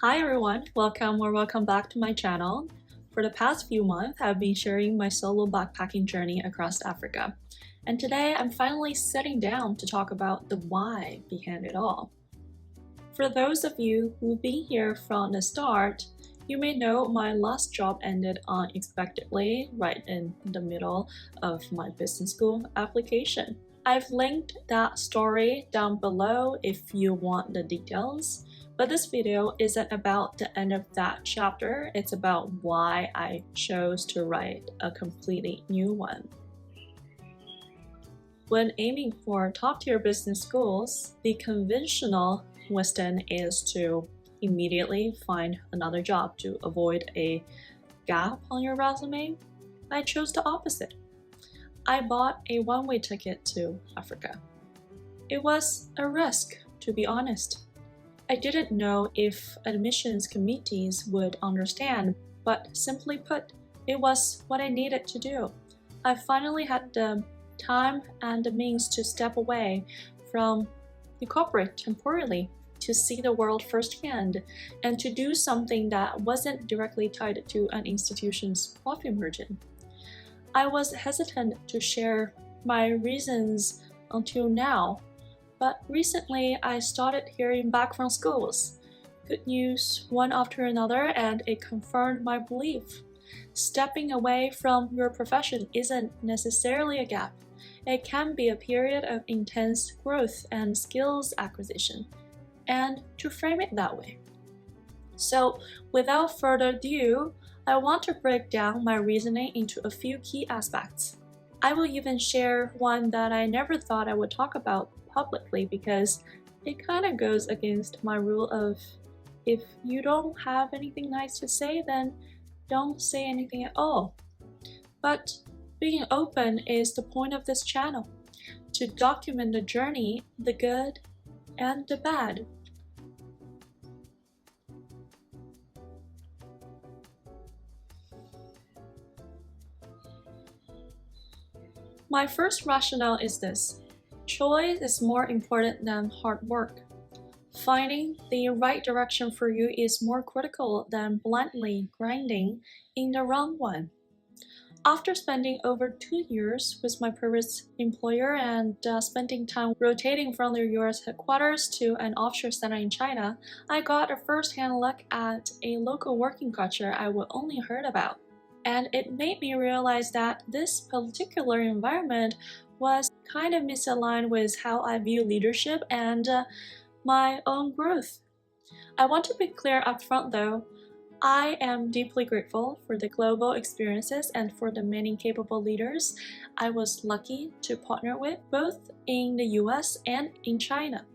Hi everyone, welcome back to my channel. For the past few months, I've been sharing my solo backpacking journey across Africa. And today I'm finally sitting down to talk about the why behind it all. For those of you who've been here from the start, you may know my last job ended unexpectedly right in the middle of my business school application. I've linked that story down below if you want the details. But this video isn't about the end of that chapter, it's about why I chose to write a completely new one. When aiming for top-tier business schools, the conventional wisdom is to immediately find another job to avoid a gap on your resume. I chose the opposite. I bought a one-way ticket to Africa. It was a risk, to be honest. I didn't know if admissions committees would understand, but simply put, it was what I needed to do. I finally had the time and the means to step away from the corporate temporarily to see the world firsthand and to do something that wasn't directly tied to an institution's profit margin. I was hesitant to share my reasons until now. But recently, I started hearing back from schools. Good news one after another, and it confirmed my belief. Stepping away from your profession isn't necessarily a gap. It can be a period of intense growth and skills acquisition, and to frame it that way. So, without further ado, I want to break down my reasoning into a few key aspects. I will even share one that I never thought I would talk about publicly because it kind of goes against my rule of if you don't have anything nice to say, then don't say anything at all. But being open is the point of this channel, to document the journey, the good and the bad. My first rationale is this. Choice is more important than hard work. Finding the right direction for you is more critical than blindly grinding in the wrong one. After spending over 2 years with my previous employer and spending time rotating from their US headquarters to an offshore center in China, I got a first-hand look at a local working culture I would only heard about. And it made me realize that this particular environment was kind of misaligned with how I view leadership and my own growth. I want to be clear up front though, I am deeply grateful for the global experiences and for the many capable leaders I was lucky to partner with, both in the US and in China.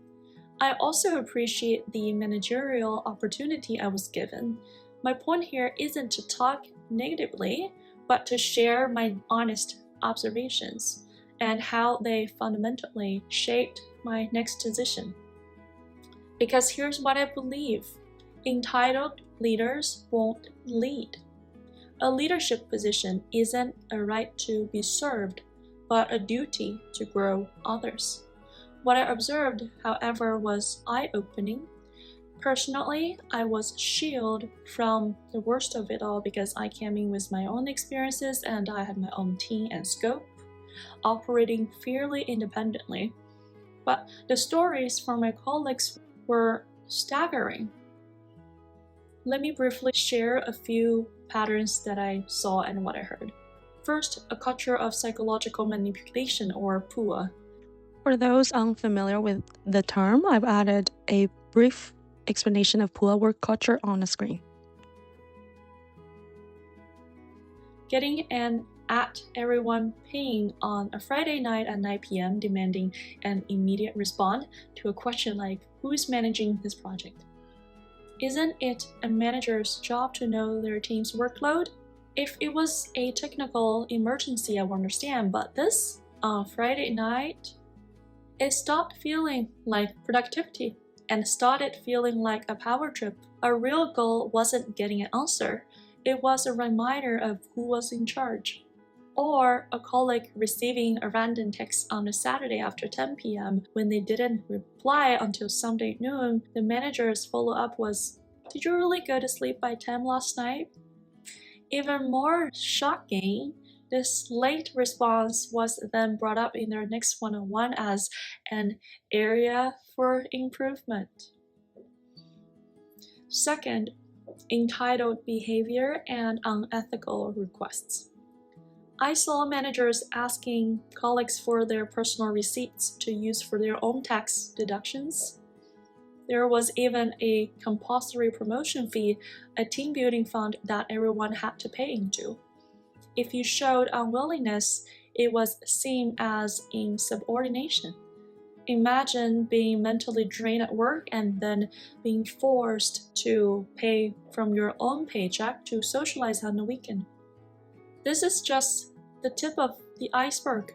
I also appreciate the managerial opportunity I was given. My point here isn't to talk negatively, but to share my honest observations and how they fundamentally shaped my next decision. Because here's what I believe. Entitled leaders won't lead. A leadership position isn't a right to be served, but a duty to grow others. What I observed, however, was eye-opening. Personally, I was shielded from the worst of it all because I came in with my own experiences and I had my own team and scope, operating fairly independently. But the stories from my colleagues were staggering. Let me briefly share a few patterns that I saw and what I heard. First, a culture of psychological manipulation, or PUA. For those unfamiliar with the term, I've added a brief explanation of PUA work culture on the screen. Getting an at everyone ping on a Friday night at 9 p.m. demanding an immediate response to a question like, who is managing this project? Isn't it a manager's job to know their team's workload? If it was a technical emergency, I would understand, but this, on Friday night, it stopped feeling like productivity and started feeling like a power trip. Our real goal wasn't getting an answer, it was a reminder of who was in charge. Or a colleague receiving a random text on a Saturday after 10 p.m. when they didn't reply until Sunday noon, the manager's follow-up was, Did you really go to sleep by 10 last night? Even more shocking, this late response was then brought up in their next one-on-one as an area for improvement. Second, entitled behavior and unethical requests. I saw managers asking colleagues for their personal receipts to use for their own tax deductions. There was even a compulsory promotion fee, a team building fund that everyone had to pay into. If you showed unwillingness, it was seen as insubordination. Imagine being mentally drained at work and then being forced to pay from your own paycheck to socialize on the weekend. This is just the tip of the iceberg.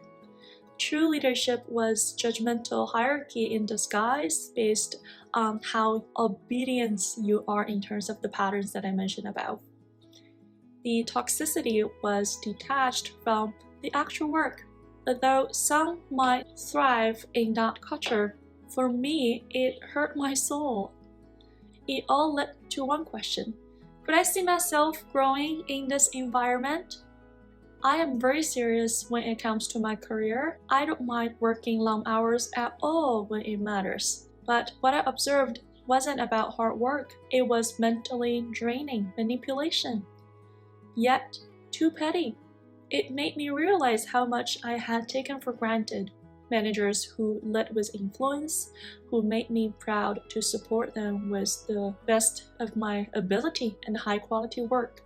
True leadership was judgmental hierarchy in disguise based on how obedient you are in terms of the patterns that I mentioned above. The toxicity was detached from the actual work. Although some might thrive in that culture, for me, it hurt my soul. It all led to one question. Could I see myself growing in this environment? I am very serious when it comes to my career. I don't mind working long hours at all when it matters. But what I observed wasn't about hard work. It was mentally draining manipulation. Yet, too petty. It made me realize how much I had taken for granted. Managers who led with influence, who made me proud to support them with the best of my ability and high quality work.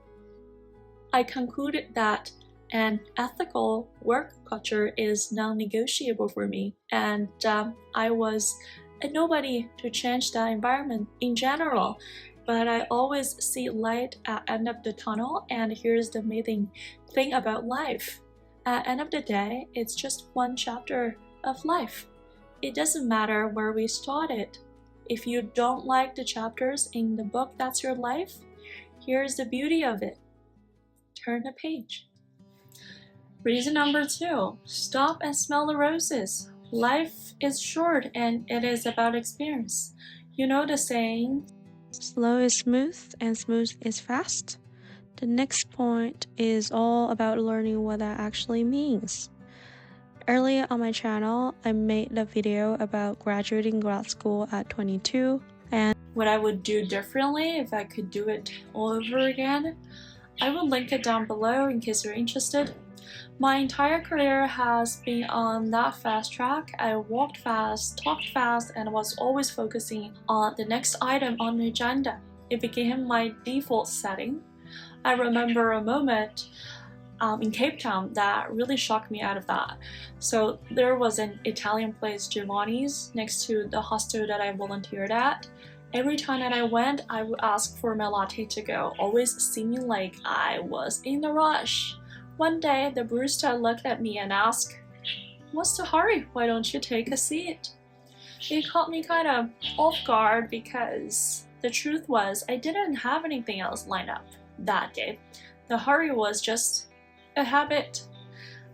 I concluded that an ethical work culture is non-negotiable for me, and I was a nobody to change that environment in general. But I always see light at the end of the tunnel, and here's the amazing thing about life. At the end of the day, it's just one chapter of life. It doesn't matter where we started. If you don't like the chapters in the book that's your life, here's the beauty of it. Turn the page. Reason number 2, stop and smell the roses. Life is short and it is about experience. You know the saying, slow is smooth and smooth is fast. The next point is all about learning what that actually means. Earlier on my channel, I made a video about graduating grad school at 22 and what I would do differently if I could do it all over again. I will link it down below in case you're interested. My entire career has been on that fast track. I walked fast, talked fast, and was always focusing on the next item on the agenda. It became my default setting. I remember a moment in Cape Town that really shocked me out of that. So there was an Italian place, Giovanni's, next to the hostel that I volunteered at. Every time that I went, I would ask for my latte to go, always seeming like I was in a rush. One day, the barista looked at me and asked, "What's the hurry? Why don't you take a seat?" It caught me kind of off guard because the truth was I didn't have anything else lined up that day. The hurry was just a habit.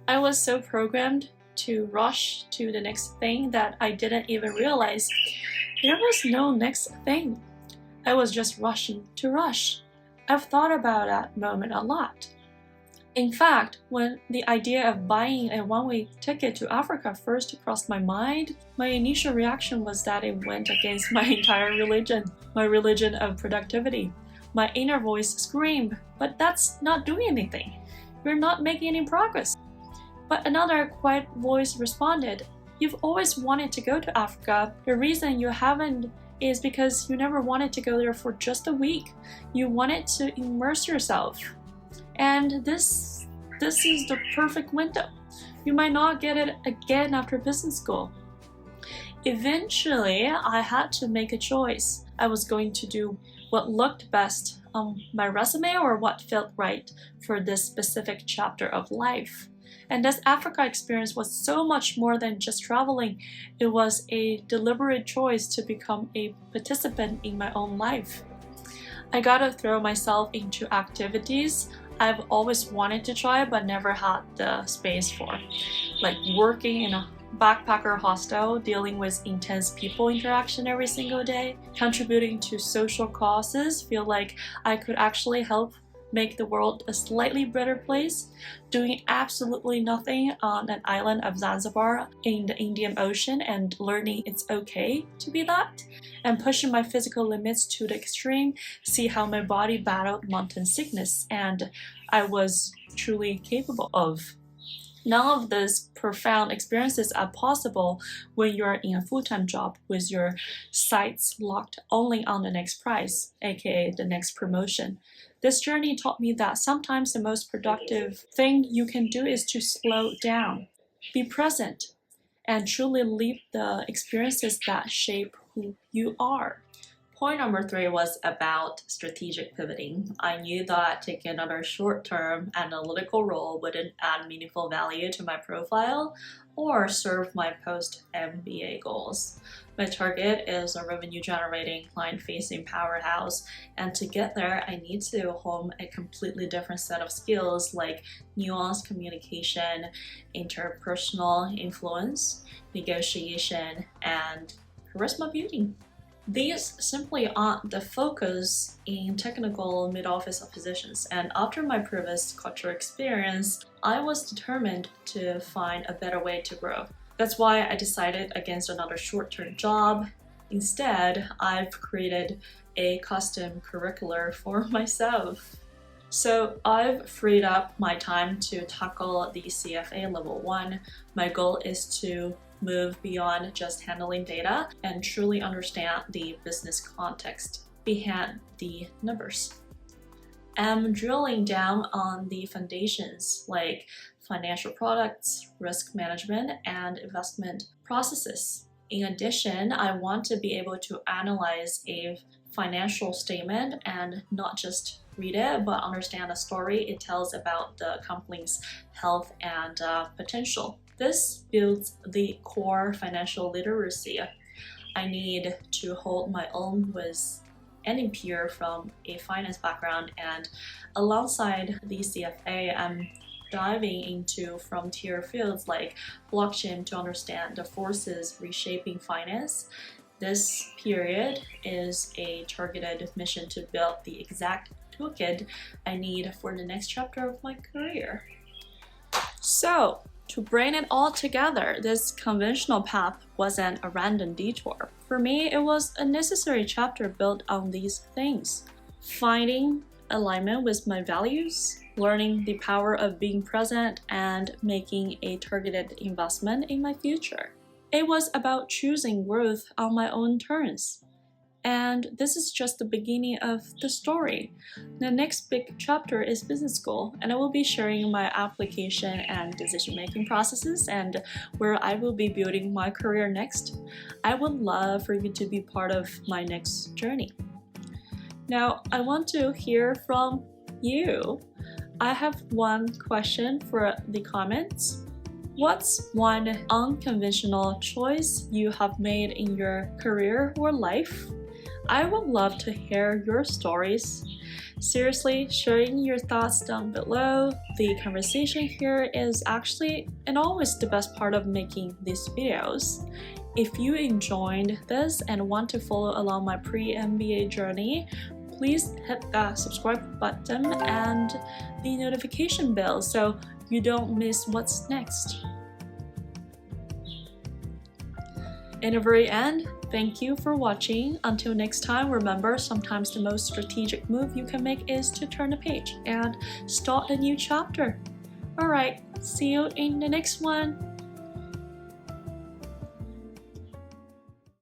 I was so programmed to rush to the next thing that I didn't even realize there was no next thing. I was just rushing to rush. I've thought about that moment a lot. In fact, when the idea of buying a one-way ticket to Africa first crossed my mind, my initial reaction was that it went against my entire religion, my religion of productivity. My inner voice screamed, "But that's not doing anything. You're not making any progress." But another quiet voice responded, "You've always wanted to go to Africa. The reason you haven't is because you never wanted to go there for just a week. You wanted to immerse yourself. And this is the perfect window. You might not get it again after business school." Eventually, I had to make a choice. I was going to do what looked best on my resume or what felt right for this specific chapter of life. And this Africa experience was so much more than just traveling. It was a deliberate choice to become a participant in my own life. I gotta throw myself into activities I've always wanted to try but never had the space for, like working in a backpacker hostel, dealing with intense people interaction every single day, contributing to social causes, feel like I could actually help make the world a slightly better place, doing absolutely nothing on an island of Zanzibar in the Indian Ocean and learning it's okay to be that, and pushing my physical limits to the extreme, see how my body battled mountain sickness and I was truly capable of. None of these profound experiences are possible when you're in a full-time job with your sights locked only on the next prize, aka the next promotion. This journey taught me that sometimes the most productive thing you can do is to slow down, be present, and truly live the experiences that shape who you are. Point number 3 was about strategic pivoting. I knew that taking another short-term analytical role wouldn't add meaningful value to my profile or serve my post-MBA goals. My target is a revenue-generating, client-facing powerhouse, and to get there, I need to hone a completely different set of skills like nuanced communication, interpersonal influence, negotiation, and charisma building. These simply aren't the focus in technical mid-office positions, and after my previous culture experience, I was determined to find a better way to grow. That's why I decided against another short-term job. Instead, I've created a custom curricular for myself. So I've freed up my time to tackle the CFA Level 1. My goal is to move beyond just handling data and truly understand the business context behind the numbers. I'm drilling down on the foundations like financial products, risk management, and investment processes. In addition, I want to be able to analyze a financial statement and not just read it, but understand the story it tells about the company's health and potential. This builds the core financial literacy I need to hold my own with any peer from a finance background, and alongside the CFA, I'm diving into frontier fields like blockchain to understand the forces reshaping finance. This period is a targeted mission to build the exact toolkit I need for the next chapter of my career. So, to bring it all together, this conventional path wasn't a random detour. For me, it was a necessary chapter built on these things. Finding alignment with my values, learning the power of being present, and making a targeted investment in my future. It was about choosing growth on my own terms. And this is just the beginning of the story. The next big chapter is business school, and I will be sharing my application and decision-making processes and where I will be building my career next. I would love for you to be part of my next journey. Now, I want to hear from you. I have one question for the comments. What's one unconventional choice you have made in your career or life? I would love to hear your stories. Seriously, sharing your thoughts down below. The conversation here is actually and always the best part of making these videos. If you enjoyed this and want to follow along my pre-MBA journey, please hit that subscribe button and the notification bell so you don't miss what's next. In the very end, thank you for watching. Until next time, remember, sometimes the most strategic move you can make is to turn the page and start a new chapter. Alright, see you in the next one.